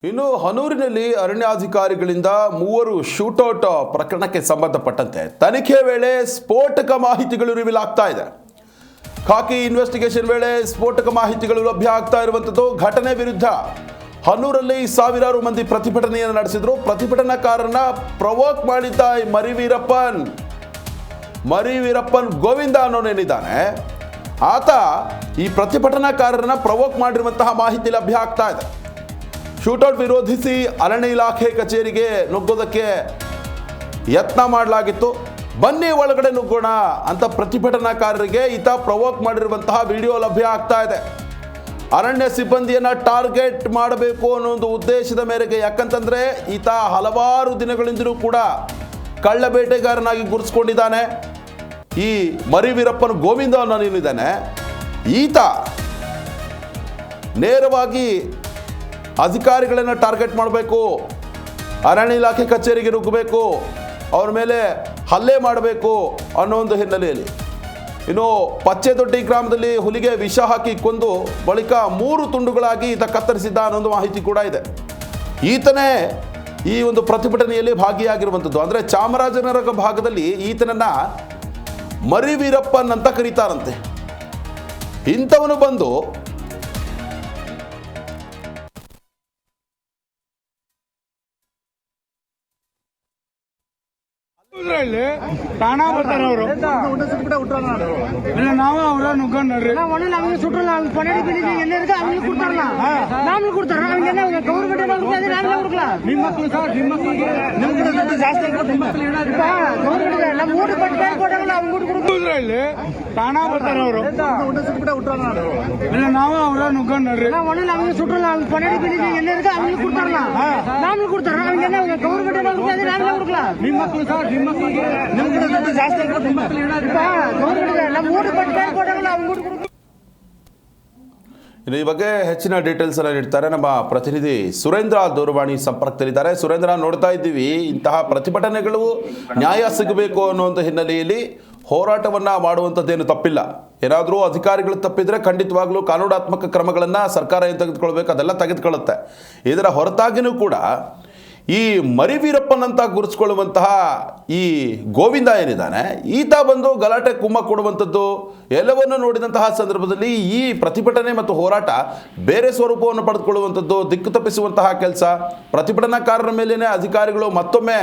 ಇನ್ನು ಹನೂರಿನಲ್ಲಿ ಅರಣ್ಯಾಧಿಕಾರಿಗಳಿಂದ ಮೂವರು ಶೂಟೌಟ್ ಪ್ರಕರಣಕ್ಕೆ ಸಂಬಂಧಪಟ್ಟಂತೆ ತನಿಖೆ ವೇಳೆ ಸ್ಫೋಟಕ ಮಾಹಿತಿಗಳು ರಿವೀಲ್ ಆಗ್ತಾ ಇದೆ. ಖಾಕಿ ಇನ್ವೆಸ್ಟಿಗೇಷನ್ ವೇಳೆ ಸ್ಫೋಟಕ ಮಾಹಿತಿಗಳು ಲಭ್ಯ ಆಗ್ತಾ ಇರುವಂಥದ್ದು. ಘಟನೆ ವಿರುದ್ಧ ಹನೂರಲ್ಲಿ ಸಾವಿರಾರು ಮಂದಿ ಪ್ರತಿಭಟನೆಯನ್ನು ನಡೆಸಿದ್ರು. ಪ್ರತಿಭಟನಾಕಾರರನ್ನ ಪ್ರವೋಕ್ ಮಾಡಿದ್ದ ಮರಿವೀರಪ್ಪನ್ ಗೋವಿಂದ ಅನ್ನೋನೇನಿದ್ದಾನೆ ಆತ ಈ ಪ್ರತಿಭಟನಾಕಾರರನ್ನ ಪ್ರವೋಕ್ ಮಾಡಿರುವಂತಹ ಮಾಹಿತಿ ಲಭ್ಯ ಆಗ್ತಾ ಇದೆ. ಶೂಟೌಟ್ ವಿರೋಧಿಸಿ ಅರಣ್ಯ ಇಲಾಖೆ ಕಚೇರಿಗೆ ನುಗ್ಗೋದಕ್ಕೆ ಯತ್ನ ಮಾಡಲಾಗಿತ್ತು. ಬನ್ನಿ ಒಳಗಡೆ ನುಗ್ಗೋಣ ಅಂತ ಪ್ರತಿಭಟನಾಕಾರರಿಗೆ ಈತ ಪ್ರವೋಕ್ ಮಾಡಿರುವಂತಹ ವಿಡಿಯೋ ಲಭ್ಯ ಆಗ್ತಾ ಇದೆ. ಅರಣ್ಯ ಸಿಬ್ಬಂದಿಯನ್ನ ಟಾರ್ಗೆಟ್ ಮಾಡಬೇಕು ಅನ್ನೋ ಒಂದು ಉದ್ದೇಶದ ಮೇರೆಗೆ, ಯಾಕಂತಂದ್ರೆ ಈತ ಹಲವಾರು ದಿನಗಳಿಂದಲೂ ಕೂಡ ಕಳ್ಳ ಬೇಟೆಗಾರನಾಗಿ ಗುರುತಿಸಿಕೊಂಡಿದ್ದಾನೆ. ಈ ಮರಿವೀರಪ್ಪನ ಗೋವಿಂದ ಅನ್ನೋನಿದ್ದಾನೆ, ಈತ ನೇರವಾಗಿ ಅಧಿಕಾರಿಗಳನ್ನು ಟಾರ್ಗೆಟ್ ಮಾಡಬೇಕು, ಅರಣ್ಯ ಇಲಾಖೆ ಕಚೇರಿಗೆ ನುಗ್ಗಬೇಕು, ಅವ್ರ ಮೇಲೆ ಹಲ್ಲೆ ಮಾಡಬೇಕು ಅನ್ನೋ ಒಂದು ಹಿನ್ನೆಲೆಯಲ್ಲಿ ಇನ್ನು ಪಚ್ಚೆದೊಡ್ಡಿ ಗ್ರಾಮದಲ್ಲಿ ಹುಲಿಗೆ ವಿಷ ಹಾಕಿ ಕೊಂದು ಬಳಿಕ 3 ತುಂಡುಗಳಾಗಿ ಈತ ಕತ್ತರಿಸಿದ್ದ ಅನ್ನೊಂದು ಮಾಹಿತಿ ಕೂಡ ಇದೆ. ಈತನೇ ಈ ಒಂದು ಪ್ರತಿಭಟನೆಯಲ್ಲಿ ಭಾಗಿಯಾಗಿರುವಂಥದ್ದು. ಅಂದರೆ ಚಾಮರಾಜನಗರ ಭಾಗದಲ್ಲಿ ಈತನನ್ನ ಮರಿವೀರಪ್ಪನ್ ಅಂತ ಕರೀತಾರಂತೆ. ಇಂಥವನು ಬಂದು ತಾನಾ ಬರ್ತಾರ ಅವರು ನಾವು ಅವ್ರ ನುಗ್ಗೊಂಡ್ ನೋಡ್ರಿ ನಮ್ಗೆ ಸುಟ್ರಲ್ಲ ಪನ್ನಡಿ ಬಿಡಿ ಎಲ್ಲರಿಗೂ ಅವ್ನಿಗೆ ಕೊಡ್ತಾರಲ್ಲ ನಮ್ಗೆ ಕೊಡ್ತಾರ ಗೌರ್ಮೆಂಟ್ ನಿಮ್ಮ ಮಕ್ಕಳು ಸರ್ ನಿಮ್ಮ ಮಕ್ಕಳಿಗೆ ನಿಮ್ ಕಡೆ ದುಡ್ಡು ಜಾಸ್ತಿ ಗೌರ್ಮೆಂಟ್ ನಮ್ಮ ಊಟ ಪಟ್ಟ ಕೊಡಲ್ಲ ಅವ್ನು ಊಟ ಕೊಡ್ತಾರೆ ಇಲ್ಲಿ ತಾನಾ ಬರ್ತಾರ ಅವರು ನಾವು ಅವ್ರ ನುಗ್ಗೊಂಡ್ ನೋಡ್ರಿ ನಮ್ಗೆ ಸುಟ್ರಲ್ಲ ಪನ್ನಡಿ ಬಿಡಿ ಎಲ್ಲರಿಗೂ ಅವ್ನಿಗೆ ಕೊಡ್ತಾರಲ್ಲ ನಮ್ಗೆ ಕೊಡ್ತಾರ ಗೌರ್ಮೆಂಟ್ ನಿಮ್ಮ ಮಕ್ಕಳು ಸರ್ ನಿಮ್ಮ ಮಕ್ಕಳಿಗೆ ನಿಮ್ ಕಡೆ ದುಡ್ಡು ಜಾಸ್ತಿ ಗೌರ್ಮೆಂಟ್ ನಮ್ಮ ಊಟ ಪಟ್ಟ ಕೊಡಲ್ಲ ಅವ್ನು ಊಟ ಇನ್ನು ಈ ಬಗ್ಗೆ ಹೆಚ್ಚಿನ ಡೀಟೇಲ್ಸ್ ಎಲ್ಲ ನೀಡ್ತಾರೆ ನಮ್ಮ ಪ್ರತಿನಿಧಿ ಸುರೇಂದ್ರ ದೂರವಾಣಿ ಸಂಪರ್ಕದಲ್ಲಿದ್ದಾರೆ. ಸುರೇಂದ್ರ, ನೋಡ್ತಾ ಇದ್ದೀವಿ ಇಂತಹ ಪ್ರತಿಭಟನೆಗಳು ನ್ಯಾಯ ಸಿಗಬೇಕು ಅನ್ನುವಂಥ ಹಿನ್ನೆಲೆಯಲ್ಲಿ ಹೋರಾಟವನ್ನು ಮಾಡುವಂಥದ್ದೇನು ತಪ್ಪಿಲ್ಲ. ಏನಾದರೂ ಅಧಿಕಾರಿಗಳು ತಪ್ಪಿದರೆ ಖಂಡಿತವಾಗ್ಲೂ ಕಾನೂನಾತ್ಮಕ ಕ್ರಮಗಳನ್ನು ಸರ್ಕಾರ ಏನು ತೆಗೆದುಕೊಳ್ಬೇಕು ಅದೆಲ್ಲ ತೆಗೆದುಕೊಳ್ಳುತ್ತೆ. ಇದರ ಹೊರತಾಗಿಯೂ ಕೂಡ ಈ ಮರಿವೀರಪ್ಪನ್ ಅಂತ ಗುರುತಿಸ್ಕೊಳ್ಳುವಂತಹ ಈ ಗೋವಿಂದ ಏನಿದ್ದಾನೆ ಈತ ಬಂದು ಗಲಾಟೆ ಕುಮ್ಮ ಕೊಡುವಂಥದ್ದು ಎಲ್ಲವನ್ನು ನೋಡಿದಂತಹ ಸಂದರ್ಭದಲ್ಲಿ ಈ ಪ್ರತಿಭಟನೆ ಮತ್ತು ಹೋರಾಟ ಬೇರೆ ಸ್ವರೂಪವನ್ನು ಪಡೆದುಕೊಳ್ಳುವಂಥದ್ದು, ದಿಕ್ಕು ತಪ್ಪಿಸುವಂತಹ ಕೆಲಸ, ಪ್ರತಿಭಟನಾಕಾರರ ಮೇಲೇನೆ ಅಧಿಕಾರಿಗಳು ಮತ್ತೊಮ್ಮೆ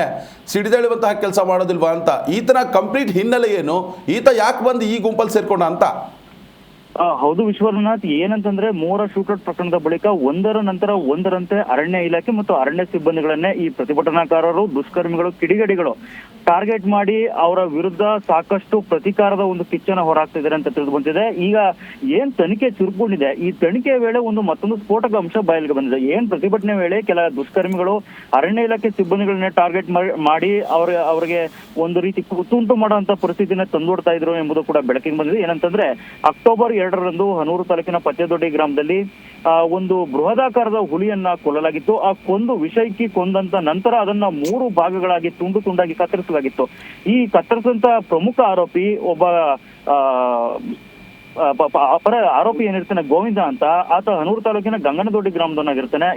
ಸಿಡಿದೇಳುವಂತಹ ಕೆಲಸ ಮಾಡೋದಿಲ್ವಾ ಅಂತ ಈತನ ಕಂಪ್ಲೀಟ್ ಹಿನ್ನೆಲೆ ಏನು, ಈತ ಯಾಕೆ ಬಂದು ಈ ಗುಂಪಲ್ಲಿ ಸೇರ್ಕೊಂಡ ಅಂತ? ಹೌದು ವಿಶ್ವನಾಥ್, ಏನಂತಂದ್ರೆ 3 ಶೂಟೌಟ್ ಪ್ರಕರಣದ ಬಳಿಕ ಒಂದರ ನಂತರ ಒಂದರಂತೆ ಅರಣ್ಯ ಇಲಾಖೆ ಮತ್ತು ಅರಣ್ಯ ಸಿಬ್ಬಂದಿಗಳನ್ನೇ ಈ ಪ್ರತಿಭಟನಾಕಾರರು, ದುಷ್ಕರ್ಮಿಗಳು, ಕಿಡಿಗೇಡಿಗಳು ಟಾರ್ಗೆಟ್ ಮಾಡಿ ಅವರ ವಿರುದ್ಧ ಸಾಕಷ್ಟು ಪ್ರತಿಕಾರದ ಒಂದು ಕಿಚ್ಚನ್ನ ಹೊರಹಾಕ್ತಿದ್ದಾರೆ ಅಂತ ತಿಳಿದು ಬಂದಿದೆ. ಈಗ ಏನ್ ತನಿಖೆ ಚುರುಕೊಂಡಿದೆ, ಈ ತನಿಖೆ ವೇಳೆ ಮತ್ತೊಂದು ಸ್ಫೋಟಕ ಅಂಶ ಬಯಲಿಗೆ ಬಂದಿದೆ. ಏನ್ ಪ್ರತಿಭಟನೆ ವೇಳೆ ಕೆಲ ದುಷ್ಕರ್ಮಿಗಳು ಅರಣ್ಯ ಇಲಾಖೆ ಸಿಬ್ಬಂದಿಗಳನ್ನೇ ಟಾರ್ಗೆಟ್ ಮಾಡಿ ಅವರಿಗೆ ಒಂದು ರೀತಿ ಕುತುಂಟು ಮಾಡುವಂತ ಪರಿಸ್ಥಿತಿನ ತಂದೊಡ್ತಾ ಇದ್ರು ಎಂಬುದು ಕೂಡ ಬೆಳಕಿಗೆ ಬಂದಿದೆ. ಏನಂತಂದ್ರೆ ಅಕ್ಟೋಬರ್ 2ರಂದು ಹನೂರು ತಾಲೂಕಿನ ಪಚ್ಚೆದೊಡ್ಡಿ ಗ್ರಾಮದಲ್ಲಿ ಒಂದು ಬೃಹದಾಕಾರದ ಹುಲಿಯನ್ನ ಕೊಲ್ಲಲಾಗಿತ್ತು. ಆ ವಿಷಯಕ್ಕೆ ಕೊಂದಂತ ನಂತರ ಅದನ್ನ 3 ಭಾಗಗಳಾಗಿ ತುಂಡಾಗಿ ಕತ್ತರಿಸಲಾಗಿತ್ತು. ಈ ಕತ್ತರಿಸಿದಂತ ಪ್ರಮುಖ ಆರೋಪಿ ಒಬ್ಬ ಅಪರ ಆರೋಪಿ ಏನಿರ್ತಾನೆ ಗೋವಿಂದ ಅಂತ, ಆತ ಹನೂರು ತಾಲೂಕಿನ ಗಂಗನದೊಡ್ಡಿ ಗ್ರಾಮದವನಾಗಿರ್ತಾನೆ.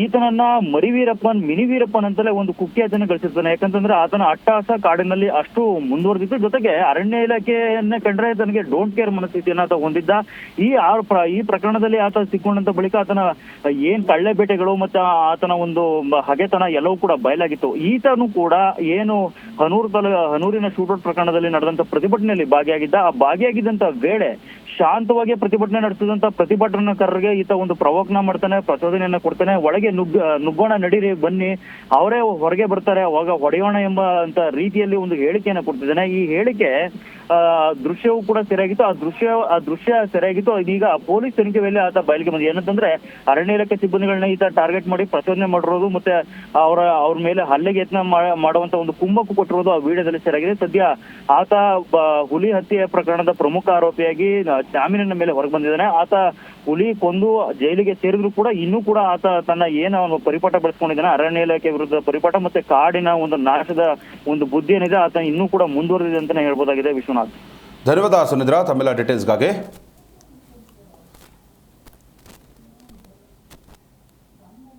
ಈತನನ್ನ ಮಿನಿವೀರಪ್ಪನ್ ಅಂತಲೇ ಒಂದು ಕುಖ್ಯಾತಿಯನ್ನು ಗಳಿಸಿರ್ತಾನೆ. ಯಾಕಂತಂದ್ರೆ ಆತನ ಅಟ್ಟಹಾಸ ಕಾಡಿನಲ್ಲಿ ಅಷ್ಟು ಮುಂದುವರೆದಿತ್ತು. ಜೊತೆಗೆ ಅರಣ್ಯ ಇಲಾಖೆಯನ್ನೇ ಕಂಡ್ರೆ ತನಗೆ ಡೋಂಟ್ ಕೇರ್ ಮನಸ್ಥಿತಿಯನ್ನ ಆತ ಹೊಂದಿದ್ದ. ಈ ಪ್ರಕರಣದಲ್ಲಿ ಆತ ಸಿಕ್ಕೊಂಡಂತ ಬಳಿಕ ಆತನ ಏನ್ ಕಳ್ಳೆ ಬೇಟೆಗಳು ಮತ್ತೆ ಆತನ ಒಂದು ಹಗೆತನ ಎಲ್ಲವೂ ಕೂಡ ಬಯಲಾಗಿತ್ತು. ಈತನು ಕೂಡ ಏನು ಹನೂರಿನ ಶೂಟೌಟ್ ಪ್ರಕರಣದಲ್ಲಿ ನಡೆದಂತ ಪ್ರತಿಭಟನೆಯಲ್ಲಿ ಭಾಗಿಯಾಗಿದ್ದ. ಆ ಭಾಗಿಯಾಗಿದ್ದಂತ ವೇಳೆ ಶಾಂತವಾಗಿ ಪ್ರತಿಭಟನೆ ನಡೆಸಿದಂತ ಪ್ರತಿಭಟನಾಕಾರರಿಗೆ ಈತ ಒಂದು ಪ್ರವೋಕ್ನ ಮಾಡ್ತಾನೆ, ಪ್ರಚೋದನೆಯನ್ನ ಕೊಡ್ತಾನೆ. ಒಳಗೆ ನುಗ್ಗೋಣ ನಡೀರಿ ಬನ್ನಿ, ಅವರೇ ಹೊರಗೆ ಬರ್ತಾರೆ ಅವಾಗ ಹೊಡೆಯೋಣ ಎಂಬ ಅಂತ ರೀತಿಯಲ್ಲಿ ಒಂದು ಹೇಳಿಕೆಯನ್ನ ಕೊಡ್ತಿದ್ದಾನೆ. ಈ ಹೇಳಿಕೆ ದೃಶ್ಯವೂ ಕೂಡ ಸೆರೆಯಾಗಿತ್ತು. ಆ ದೃಶ್ಯ ಸೆರೆಯಾಗಿತ್ತು. ಇದೀಗ ಪೊಲೀಸ್ ತನಿಖೆ ವೇಳೆ ಆತ ಬಯಲಿಗೆ ಬಂದಿದೆ. ಏನಂತಂದ್ರೆ ಅರಣ್ಯ ಇಲಾಖೆ ಸಿಬ್ಬಂದಿಗಳನ್ನ ಈತ ಟಾರ್ಗೆಟ್ ಮಾಡಿ ಪ್ರಚೋದನೆ ಮಾಡಿರೋದು ಮತ್ತೆ ಅವ್ರ ಮೇಲೆ ಹಲ್ಲೆಗೆ ಯತ್ನ ಮಾಡುವಂತ ಒಂದು ಕುಮ್ಮಕ್ಕು ಕೊಟ್ಟಿರೋದು ಆ ವಿಡಿಯೋದಲ್ಲಿ ಸೆರೆಯಾಗಿದೆ. ಸದ್ಯ ಆತ ಹುಲಿ ಹತ್ಯೆ ಪ್ರಕರಣದ ಪ್ರಮುಖ ಆರೋಪಿಯಾಗಿ ಜಾಮೀನಿನ ಮೇಲೆ ಹೊರಗೆ ಬಂದಿದ್ದಾನೆ. ಆತ ಹುಲಿ ಕೊಂದು ಜೈಲಿಗೆ ಸೇರಿದ್ರು ಕೂಡ ಇನ್ನೂ ಕೂಡ ಆತ ತನ್ನ ಏನು ಪರಿಪಾಠ ಬೆಳೆಸ್ಕೊಂಡಿದ್ದಾನೆ, ಅರಣ್ಯ ಇಲಾಖೆ ವಿರುದ್ಧ ಪರಿಪಾಠ ಮತ್ತೆ ಕಾಡಿನ ಒಂದು ನಾಶದ ಒಂದು ಬುದ್ಧಿ ಏನಿದೆ ಆತ ಇನ್ನೂ ಕೂಡ ಮುಂದುವರೆದಿದೆ ಅಂತಾನೆ ಹೇಳ್ಬೋದಾಗಿದೆ. ವಿಶ್ವನಾಥ್, ಧನ್ಯವಾದ ಸುನಿದ್ರ ತಮ್ಮೆಲ್ಲ ಡೀಟೇಲ್ಸ್ಗಾಗಿ.